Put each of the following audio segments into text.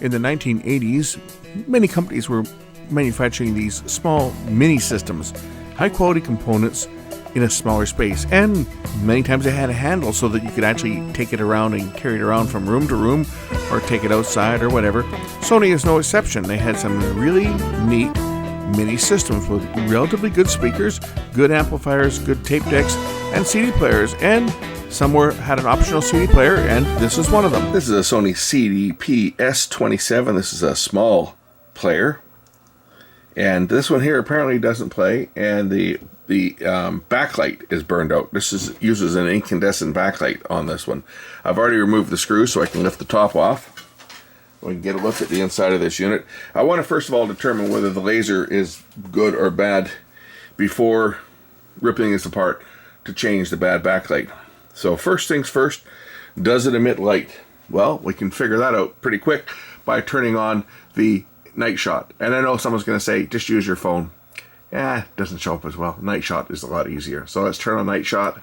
In the 1980s, many companies were manufacturing these small mini systems, high quality components in a smaller space, and many times they had a handle so that you could actually take it around and carry it around from room to room or take it outside or whatever. Sony is no exception. They had some really neat mini systems with relatively good speakers, good amplifiers, good tape decks, and CD players, and somewhere had an optional CD player, and this is one of them. This is a Sony CDPS27. This is a small player, and this one here apparently doesn't play, and the backlight is burned out. This uses an incandescent backlight on this one. I've already removed the screw so I can lift the top off. We can get a look at the inside of this unit. I want to first of all determine whether the laser is good or bad before ripping this apart to change the bad backlight. So first things first, does it emit light? Well, we can figure that out pretty quick by turning on the night shot. And I know someone's going to say, just use your phone. It doesn't show up as well. Night shot is a lot easier. So let's turn on night shot,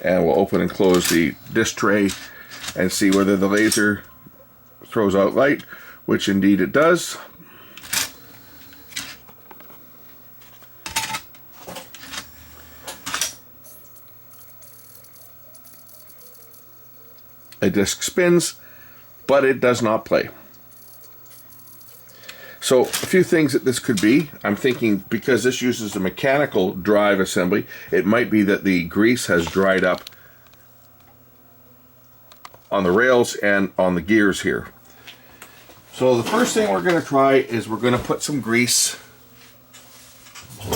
and we'll open and close the disc tray and see whether the laser throws out light, which indeed it does. A disc spins, but it does not play. So a few things that this could be. I'm thinking because this uses a mechanical drive assembly, it might be that the grease has dried up on the rails and on the gears here. So the first thing we're going to try is we're going to put some grease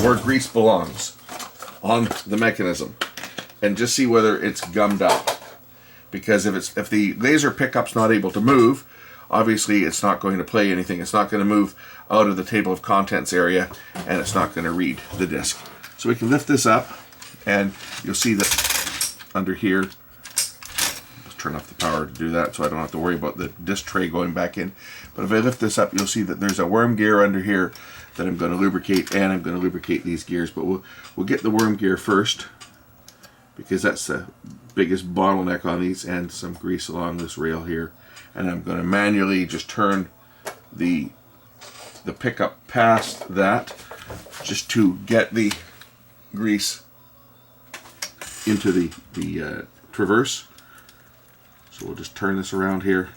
where grease belongs on the mechanism and just see whether it's gummed up. Because if the laser pickup's not able to move, obviously it's not going to play anything. It's not going to move out of the table of contents area, and it's not going to read the disc. So we can lift this up, and you'll see that under here, let's turn off the power to do that so I don't have to worry about the disc tray going back in. But if I lift this up, you'll see that there's a worm gear under here that I'm going to lubricate, and I'm going to lubricate these gears. But we'll get the worm gear first, because that's the biggest bottleneck on these, and some grease along this rail here. And I'm going to manually just turn the pickup past that just to get the grease into the traverse. So we'll just turn this around here.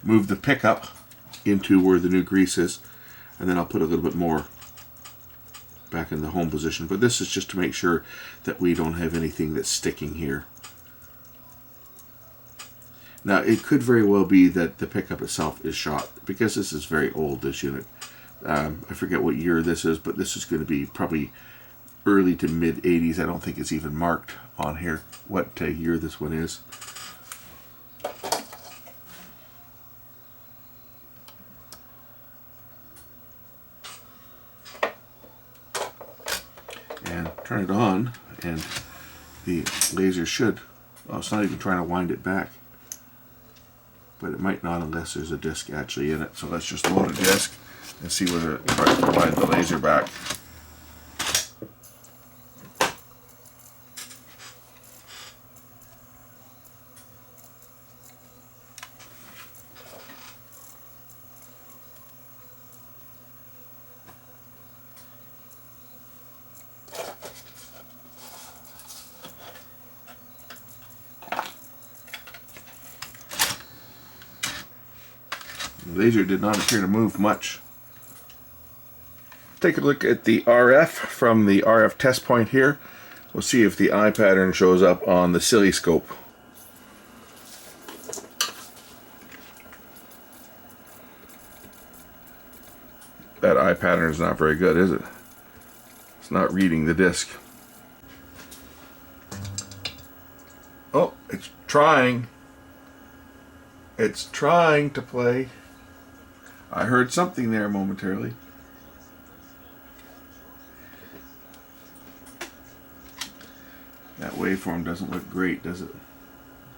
Move the pickup into where the new grease is, and then I'll put a little bit more back in the home position. But this is just to make sure that we don't have anything that's sticking here. Now it could very well be that the pickup itself is shot, because this is very old, this unit. I forget what year this is, but this is going to be probably early to mid 80s. I don't think it's even marked on here what year this one is. And turn it on, and the laser should, well, it's not even trying to wind it back, but it might not unless there's a disc actually in it. So let's just load a disc and see whether it tries to wind the laser back. The laser did not appear to move much. Take a look at the RF from the RF test point here. We'll see if the eye pattern shows up on the oscilloscope. That eye pattern is not very good, is it? It's not reading the disc. Oh, it's trying. It's trying to play. I heard something there momentarily. That waveform doesn't look great, does it?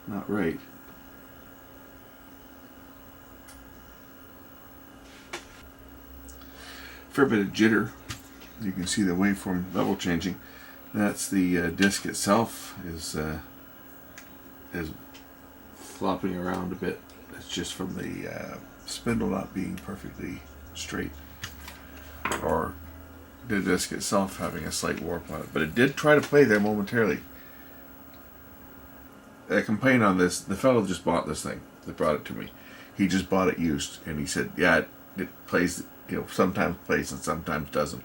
Not right. Fair bit of jitter. You can see the waveform level changing. That's the disc itself is flopping around a bit. It's just from the spindle not being perfectly straight, or the disc itself having a slight warp on it. But it did try to play there momentarily. I complained on this. The fellow just bought this thing that brought it to me. He just bought it used, and he said, yeah, it plays, sometimes plays and sometimes doesn't.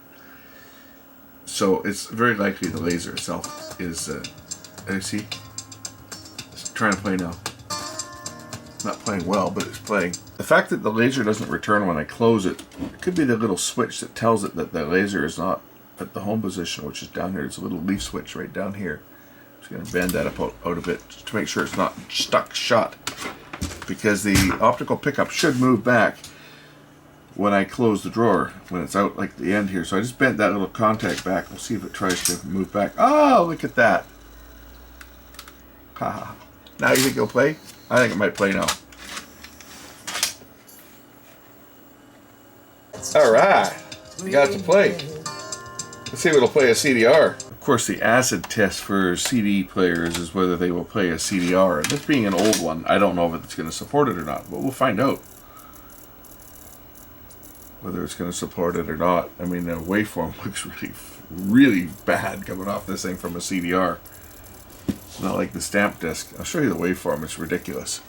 So it's very likely the laser itself is, see, it's trying to play now. Not playing well, but it's playing. The fact that the laser doesn't return when I close it, it could be the little switch that tells it that the laser is not at the home position, which is down here. There's a little leaf switch right down here. I'm just going to bend that out a bit just to make sure it's not stuck shut, because the optical pickup should move back when I close the drawer, when it's out like the end here. So I just bent that little contact back. We'll see if it tries to move back. Oh, look at that. Haha. Now you think it'll play? I think it might play now. Alright, you got to play. Let's see if it'll play a CDR. Of course, the acid test for CD players is whether they will play a CDR. And this being an old one, I don't know if it's going to support it or not, but we'll find out whether it's going to support it or not. I mean, the waveform looks really bad coming off this thing from a CDR. It's not like the stamp disc. I'll show you the waveform. It's ridiculous.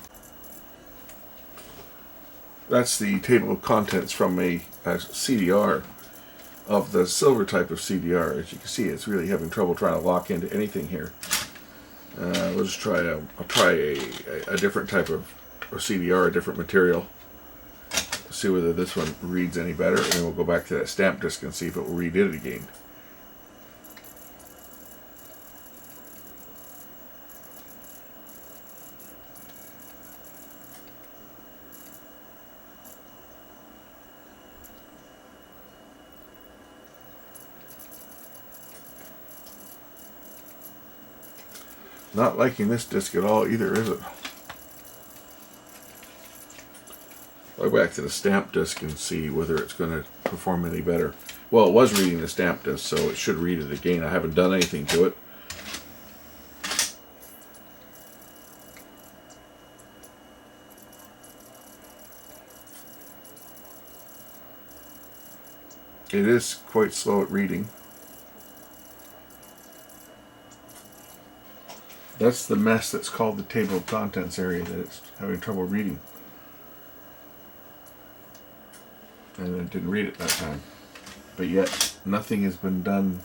That's the table of contents from a CDR of the silver type of CDR. As you can see, it's really having trouble trying to lock into anything here. We'll just try I'll try a different type of CDR, a different material. See whether this one reads any better, and then we'll go back to that stamp disc and see if it will read it again. Not liking this disc at all either, is it? I'll go back to the stamp disc and see whether it's going to perform any better. Well, it was reading the stamp disc, so it should read it again. I haven't done anything to it. It is quite slow at reading. That's the mess that's called the table of contents area that it's having trouble reading. And it didn't read it that time. But yet, nothing has been done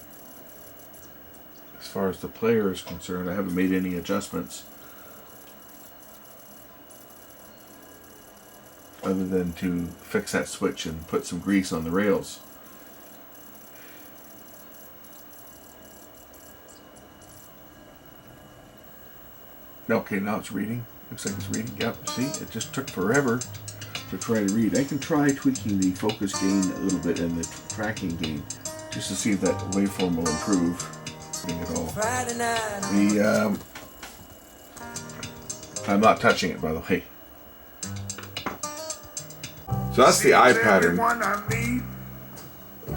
as far as the player is concerned. I haven't made any adjustments other than to fix that switch and put some grease on the rails. Okay, now it's reading. Looks like it's reading. Yep, see, it just took forever to try to read. I can try tweaking the focus gain a little bit and the tracking gain just to see if that waveform will improve at all. I'm not touching it, by the way. So that's the eye pattern. A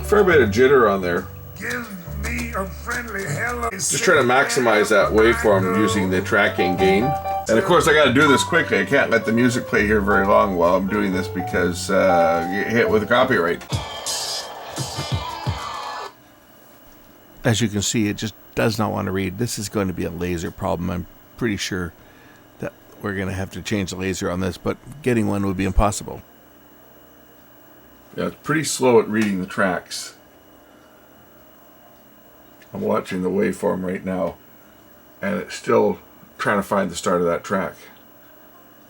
fair bit of jitter on there. Just trying to maximize that waveform using the tracking gain. And of course I got to do this quickly. I can't let the music play here very long while I'm doing this because get hit with a copyright. As you can see, it just does not want to read. This is going to be a laser problem. I'm pretty sure that we're going to have to change the laser on this, but getting one would be impossible. Yeah, it's pretty slow at reading the tracks. I'm watching the waveform right now, and it's still trying to find the start of that track.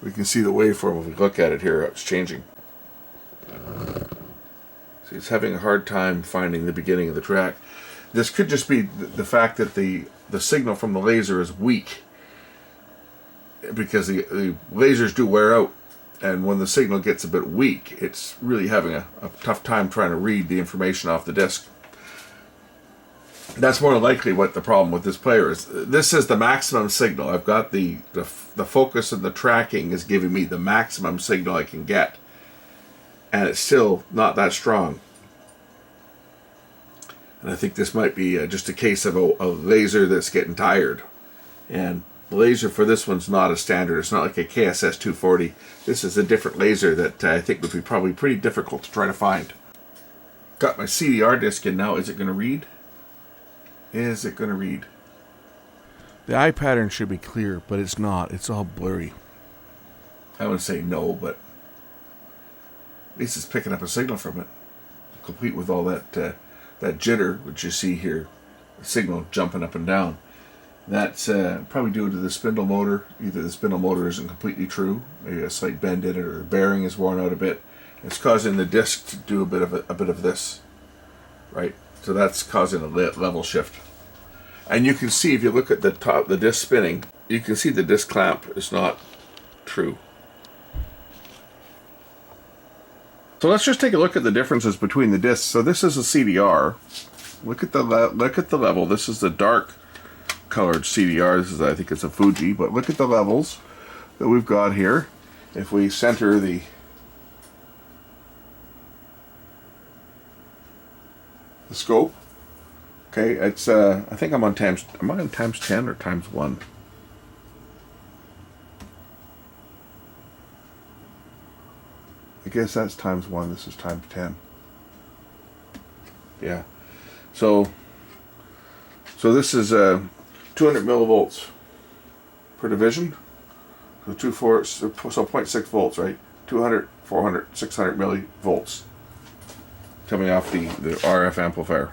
We can see the waveform if we look at it here. It's changing. See, it's having a hard time finding the beginning of the track. This could just be the fact that the signal from the laser is weak, because the lasers do wear out, and when the signal gets a bit weak, it's really having a tough time trying to read the information off the disc. That's more likely what the problem with this player is. This is the maximum signal. I've got the focus and the tracking is giving me the maximum signal I can get, and it's still not that strong. And I think this might be just a case of a laser that's getting tired. And the laser for this one's not a standard. It's not like a KSS240. This is a different laser that I think would be probably pretty difficult to try to find. Got my CDR disc in now. Is it going to read? Is it going to read? The eye pattern should be clear, but it's not. It's all blurry. I wouldn't say no, but at least it's picking up a signal from it, complete with all that that jitter, which you see here, the signal jumping up and down. That's probably due to the spindle motor. Either the spindle motor isn't completely true, maybe a slight bend in it, or the bearing is worn out a bit. It's causing the disc to do a bit of this, right? So that's causing a level shift. And you can see, if you look at the top, the disc spinning, you can see the disc clamp is not true. So let's just take a look at the differences between the discs. So this is a CDR. Look at the level. This is the dark colored CDR. This is, I think it's a Fuji, but look at the levels that we've got here. If we center the scope, okay, it's I think I'm on times 10 or times 1? I guess that's times 1. This is times 10. Yeah. So this is 200 millivolts per division. So 0.6 volts, right? 200, 400, 600 millivolts coming off the RF amplifier.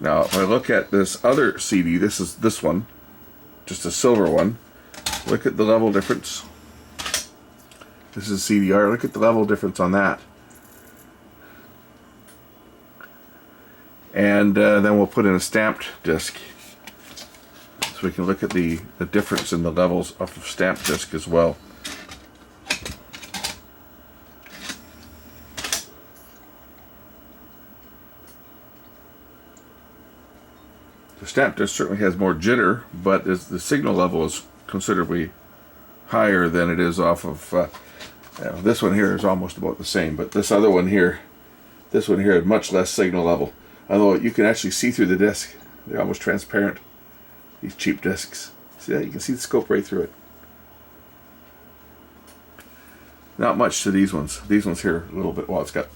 Now, if I look at this other CD, this is this one, just a silver one. Look at the level difference. This is CDR. Look at the level difference on that. And then we'll put in a stamped disc, so we can look at the difference in the levels of the stamped disc as well. The stamped disc certainly has more jitter, but the signal level is considerably higher than it is off of this one here is almost about the same, but this other one here, had much less signal level. Although you can actually see through the disc. They're almost transparent, these cheap discs. See that? You can see the scope right through it. Not much to these ones. These ones here, a little bit, well, it's got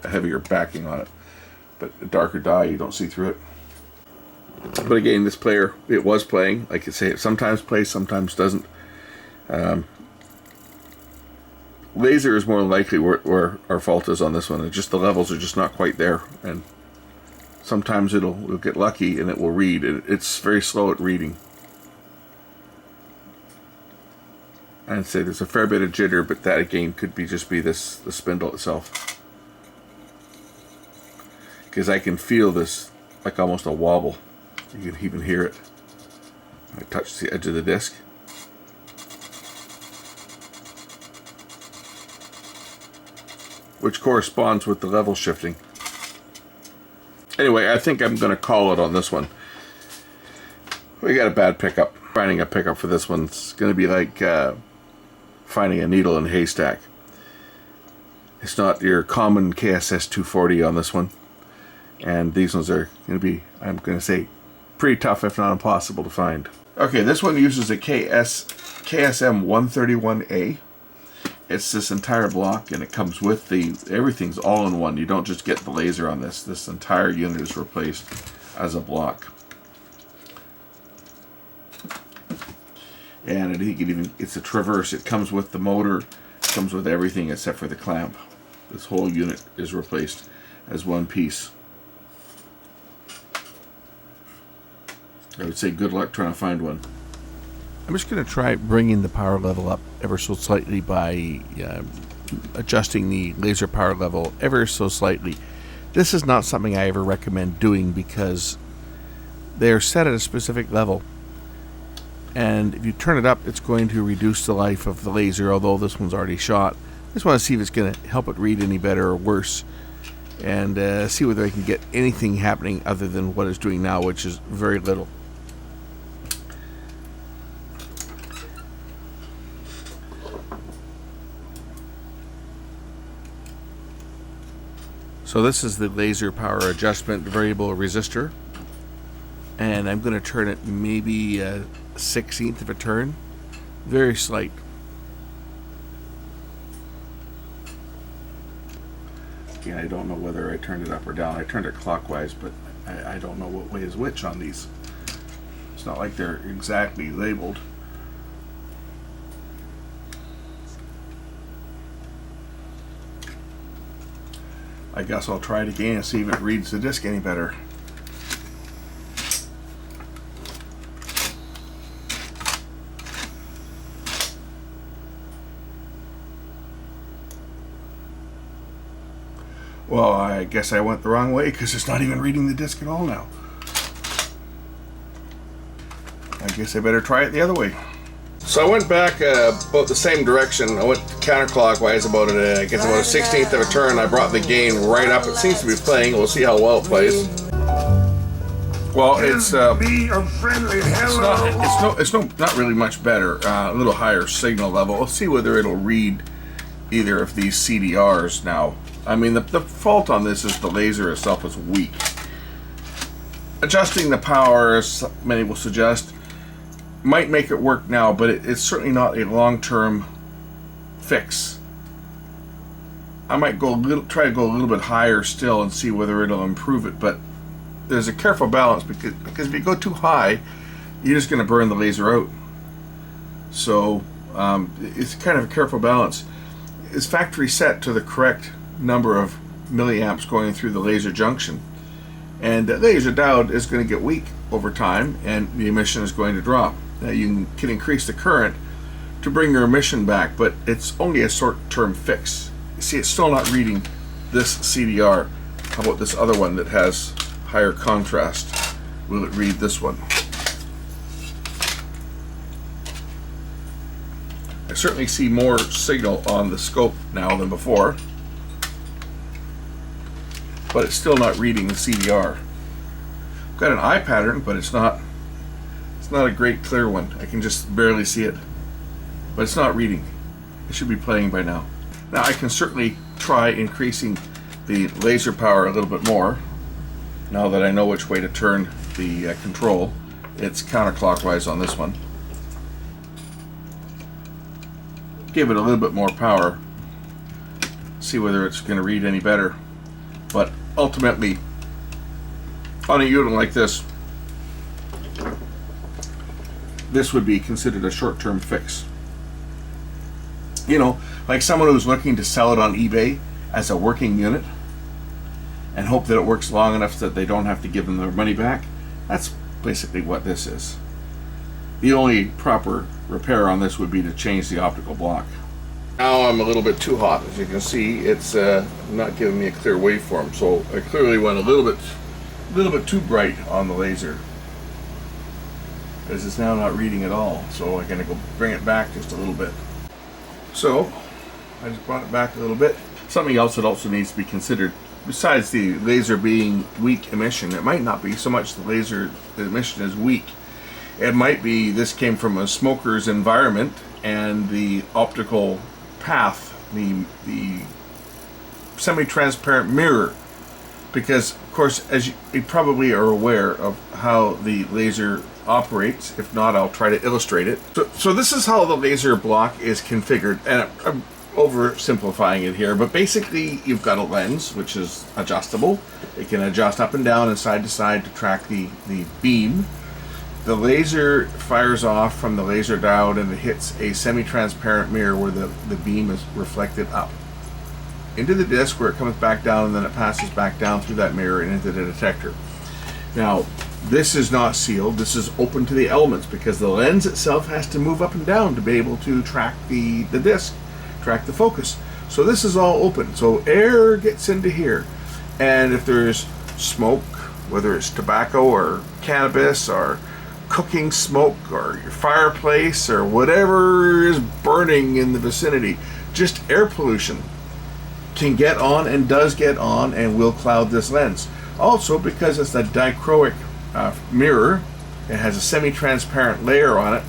a heavier backing on it, but a darker dye, you don't see through it. But again, this player, it was playing. Like I say, it sometimes plays, sometimes doesn't. Laser is more likely where our fault is on this one. It's just the levels are just not quite there, and sometimes we'll get lucky and it will read. It's very slow at reading. I'd say there's a fair bit of jitter, but that again could be the spindle itself, because I can feel this like almost a wobble. You can even hear it. I touch the edge of the disc. Which corresponds with the level shifting. Anyway, I think I'm going to call it on this one. We got a bad pickup. Finding a pickup for this one's going to be like finding a needle in a haystack. It's not your common KSS240 on this one. And these ones are going to be, I'm going to say, pretty tough, if not impossible to find. Okay, this one uses a KSM131A. It's this entire block, and it comes with everything's all in one. You don't just get the laser on this. This entire unit is replaced as a block. And I think it's a traverse. It comes with the motor, comes with everything except for the clamp. This whole unit is replaced as one piece. I would say good luck trying to find one. I'm just going to try bringing the power level up ever so slightly by adjusting the laser power level ever so slightly. This is not something I ever recommend doing because they're set at a specific level. And if you turn it up, it's going to reduce the life of the laser, although this one's already shot. I just want to see if it's going to help it read any better or worse, and see whether I can get anything happening other than what it's doing now, which is very little. So this is the laser power adjustment variable resistor, and I'm going to turn it maybe a 1/16 of a turn, very slight. Yeah, I don't know whether I turned it up or down. I turned it clockwise, but I don't know what way is which on these. It's not like they're exactly labeled. I guess I'll try it again and see if it reads the disc any better. Well, I guess I went the wrong way because it's not even reading the disc at all now. I guess I better try it the other way. So I went back about the same direction. I went counterclockwise about I guess about a 1/16 of a turn. I brought the gain right up. It seems to be playing. We'll see how well it plays. Well, it's not really much better. A little higher signal level. Let's see whether it'll read either of these CDRs now. I mean, the fault on this is the laser itself is weak. Adjusting the power, as many will suggest, might make it work now, but it's certainly not a long-term fix. I might try to go a little bit higher still and see whether it'll improve it, but there's a careful balance because if you go too high, you're just going to burn the laser out. So it's kind of a careful balance. It's factory set to the correct number of milliamps going through the laser junction, and the laser diode is going to get weak over time, and the emission is going to drop. Now you can increase the current to bring your emission back, but it's only a short-term fix. You see, it's still not reading this CDR. How about this other one that has higher contrast? Will it read this one? I certainly see more signal on the scope now than before, but it's still not reading the CDR. I've got an eye pattern, but it's not a great clear one. I can just barely see it, but it's not reading. It should be playing by now. Now I can certainly try increasing the laser power a little bit more now that I know which way to turn the control. It's counterclockwise on this one. Give it a little bit more power, see whether it's going to read any better. But ultimately, on a unit like this would be considered a short-term fix. You know, like someone who's looking to sell it on eBay as a working unit and hope that it works long enough that they don't have to give them their money back. That's basically what this is. The only proper repair on this would be to change the optical block. Now I'm a little bit too hot. As you can see, it's not giving me a clear waveform, so I clearly went a little bit too bright on the laser, because it's now not reading at all. So I'm going to go bring it back just a little bit. So I just brought it back a little bit. Something else that also needs to be considered, besides the laser being weak emission, it might not be so much the laser emission is weak. It might be this came from a smoker's environment, and the optical path, the semi-transparent mirror, because of course, as you probably are aware of how the laser operates. If not, I'll try to illustrate it. So this is how the laser block is configured, and I'm oversimplifying it here, but basically you've got a lens which is adjustable. It can adjust up and down and side to side to track the beam. The laser fires off from the laser diode and it hits a semi-transparent mirror where the beam is reflected up into the disc, where it comes back down, and then it passes back down through that mirror and into the detector. Now, this is not sealed. This is open to the elements because the lens itself has to move up and down to be able to track the disc, track the focus. So this is all open. So air gets into here, and if there's smoke, whether it's tobacco or cannabis or cooking smoke or your fireplace or whatever is burning in the vicinity, just air pollution can get on and does get on and will cloud this lens. Also, because it's a dichroic mirror, it has a semi-transparent layer on it.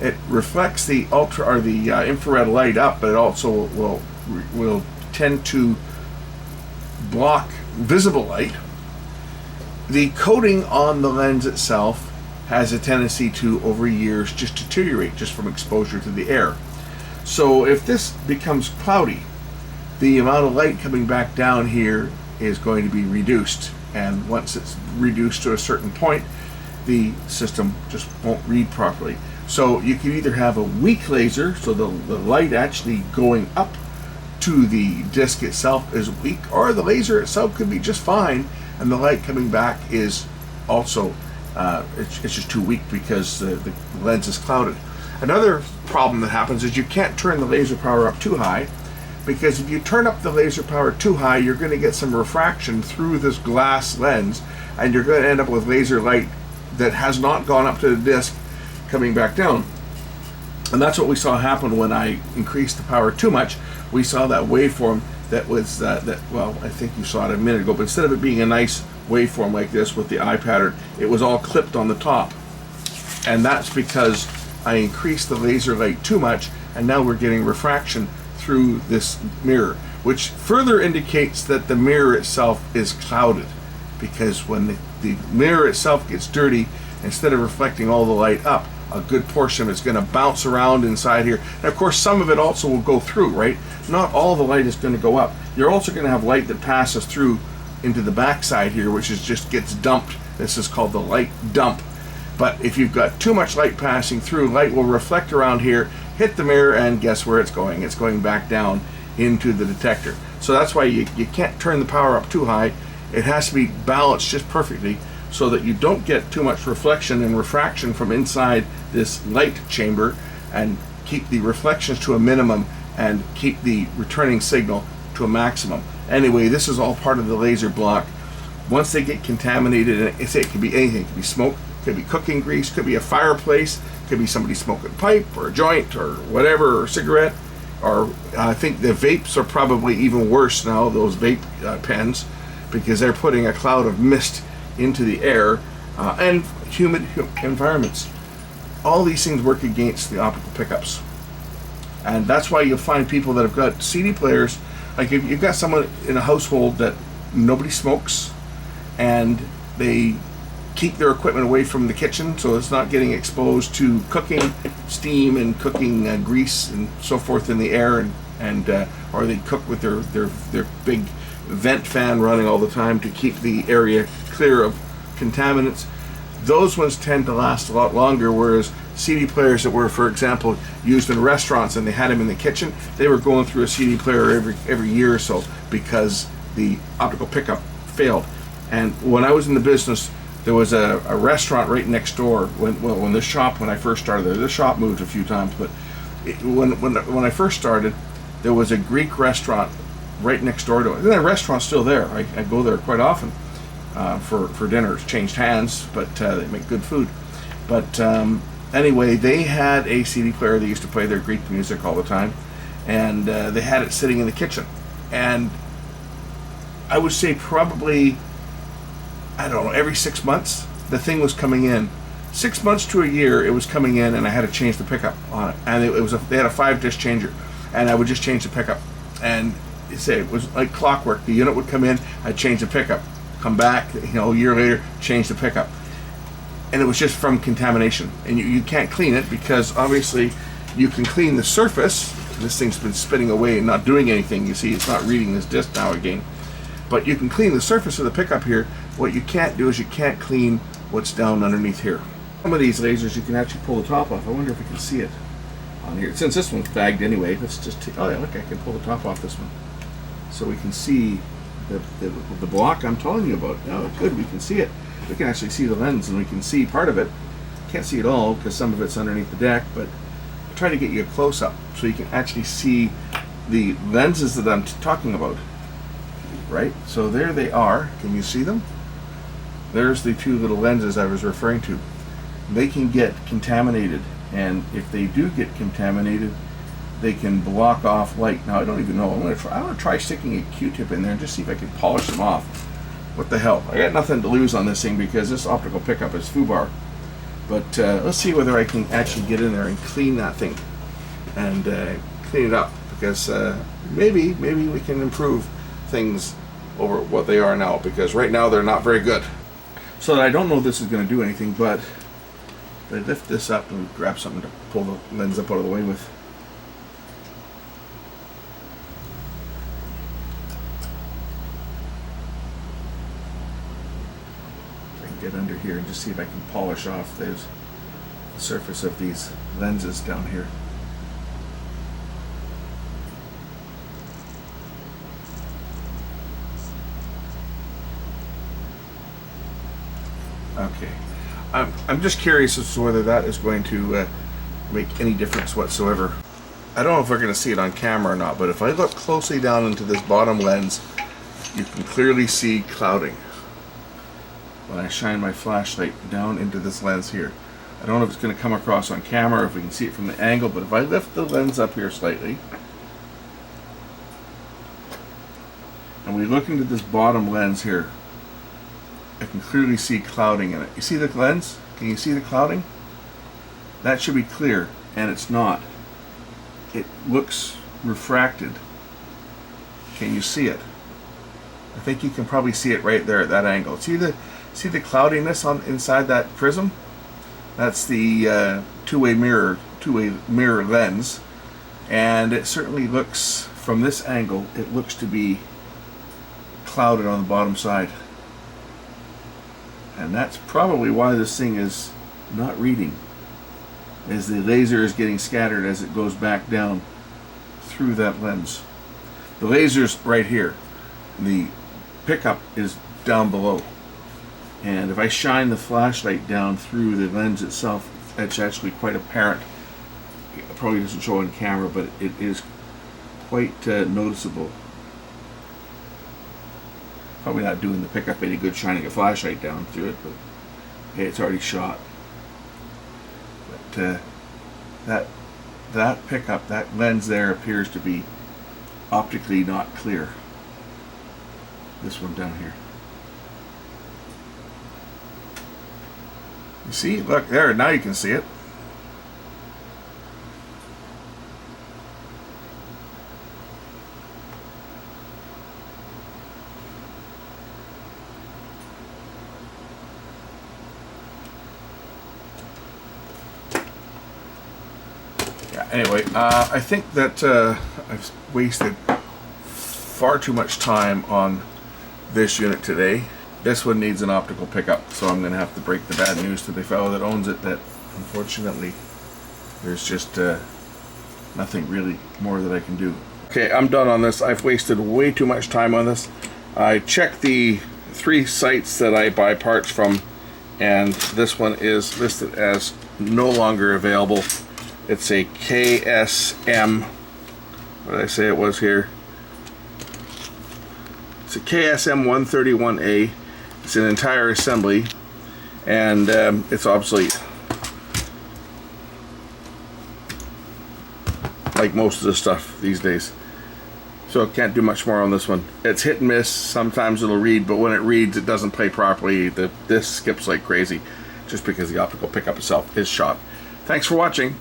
It reflects the infrared light up, but it also will tend to block visible light, the coating on the lens itself has a tendency to, over years, just deteriorate just from exposure to the air. So if this becomes cloudy, the amount of light coming back down here is going to be reduced, and once it's reduced to a certain point, the system just won't read properly. So you can either have a weak laser, so the light actually going up to the disc itself is weak, or the laser itself could be just fine and the light coming back is also it's just too weak because the lens is clouded. Another problem that happens is you can't turn the laser power up too high, because if you turn up the laser power too high, you're going to get some refraction through this glass lens, and you're going to end up with laser light that has not gone up to the disc coming back down. And that's what we saw happen when I increased the power too much. We saw that waveform that was well, I think you saw it a minute ago, but instead of it being a nice waveform like this with the eye pattern, it was all clipped on the top. And that's because I increased the laser light too much, and now we're getting refraction through this mirror, which further indicates that the mirror itself is clouded, because when the mirror itself gets dirty, instead of reflecting all the light up, a good portion of it's going to bounce around inside here. And of course some of it also will go through, right? Not all the light is going to go up. You're also going to have light that passes through into the backside here, which is just gets dumped. This is called the light dump. But if you've got too much light passing through, light will reflect around here, hit the mirror, and guess where it's going? It's going back down into the detector. So that's why you can't turn the power up too high. It has to be balanced just perfectly so that you don't get too much reflection and refraction from inside this light chamber, and keep the reflections to a minimum and keep the returning signal to a maximum. Anyway, this is all part of the laser block. Once they get contaminated, and it could be anything, it could be smoke, could be cooking grease, could be a fireplace, could be somebody smoking a pipe or a joint or whatever, or a cigarette, or I think the vapes are probably even worse now, those vape pens, because they're putting a cloud of mist into the air, and humid environments. All these things work against the optical pickups, and that's why you'll find people that have got CD players. Like if you've got someone in a household that nobody smokes, and they keep their equipment away from the kitchen so it's not getting exposed to cooking steam and cooking grease and so forth in the air, and or they cook with their big vent fan running all the time to keep the area clear of contaminants. Those ones tend to last a lot longer, whereas CD players that were, for example, used in restaurants and they had them in the kitchen, they were going through a CD player every year or so because the optical pickup failed. And when I was in the business, there was a restaurant right next door. When I first started there, the shop moved a few times, but when I first started, there was a Greek restaurant right next door to it. And that restaurant's still there. I go there quite often for dinner. It's changed hands, but they make good food. But anyway, they had a CD player. They used to play their Greek music all the time, and they had it sitting in the kitchen. And I would say probably, I don't know, every 6 months the thing was coming in. 6 months to a year it was coming in, and I had to change the pickup on it. And they had a 5-disc changer, and I would just change the pickup. And it was like clockwork. The unit would come in, I'd change the pickup, come back, a year later, change the pickup. And it was just from contamination. And you can't clean it, because obviously you can clean the surface. This thing's been spinning away and not doing anything. You see, it's not reading this disc now again. But you can clean the surface of the pickup here. What you can't do is you can't clean what's down underneath here. Some of these lasers you can actually pull the top off. I wonder if we can see it on here. Since this one's bagged anyway, let's just oh yeah, look, I can pull the top off this one. So we can see the block I'm telling you about. Oh, good, we can see it. We can actually see the lens, and we can see part of it. Can't see it all because some of it's underneath the deck, but I'll try to get you a close-up so you can actually see the lenses that I'm talking about. Right? So there they are. Can you see them? There's the two little lenses I was referring to. They can get contaminated, and if they do get contaminated, they can block off light. Now I don't even know. I'm gonna try sticking a Q-tip in there and just see if I can polish them off. What the hell? I got nothing to lose on this thing because this optical pickup is FUBAR. But let's see whether I can actually get in there and clean that thing and clean it up, because maybe we can improve things over what they are now, because right now they're not very good. So I don't know if this is going to do anything, but if I lift this up and grab something to pull the lens up out of the way with. I can get under here and just see if I can polish off the surface of these lenses down here. Okay, I'm just curious as to whether that is going to make any difference whatsoever. I don't know if we're going to see it on camera or not, but if I look closely down into this bottom lens, you can clearly see clouding when I shine my flashlight down into this lens here. I don't know if it's going to come across on camera or if we can see it from the angle, but if I lift the lens up here slightly and we look into this bottom lens here, I can clearly see clouding in it. You see the lens? Can you see the clouding? That should be clear, and it's not. It looks refracted. Can you see it? I think you can probably see it right there at that angle. See the cloudiness on inside that prism? That's the two-way mirror lens, and it certainly looks, from this angle, it looks to be clouded on the bottom side. And that's probably why this thing is not reading, as the laser is getting scattered as it goes back down through that lens. The laser's right here. The pickup is down below. And if I shine the flashlight down through the lens itself, it's actually quite apparent. It probably doesn't show on camera, but it is quite noticeable. Probably not doing the pickup any good shining a flashlight down through it, but hey, it's already shot. But that pickup, that lens there, appears to be optically not clear. This one down here. You see? Look there, now you can see it. Anyway, I think that I've wasted far too much time on this unit today. This one needs an optical pickup, so I'm going to have to break the bad news to the fellow that owns it that unfortunately there's just nothing really more that I can do. Okay, I'm done on this. I've wasted way too much time on this. I checked the 3 sites that I buy parts from, and this one is listed as no longer available. It's a KSM, what did I say it was here? It's a KSM 131A. It's an entire assembly, and it's obsolete. Like most of the stuff these days. So I can't do much more on this one. It's hit and miss. Sometimes it'll read, but when it reads, it doesn't play properly. This skips like crazy, just because the optical pickup itself is shot. Thanks for watching.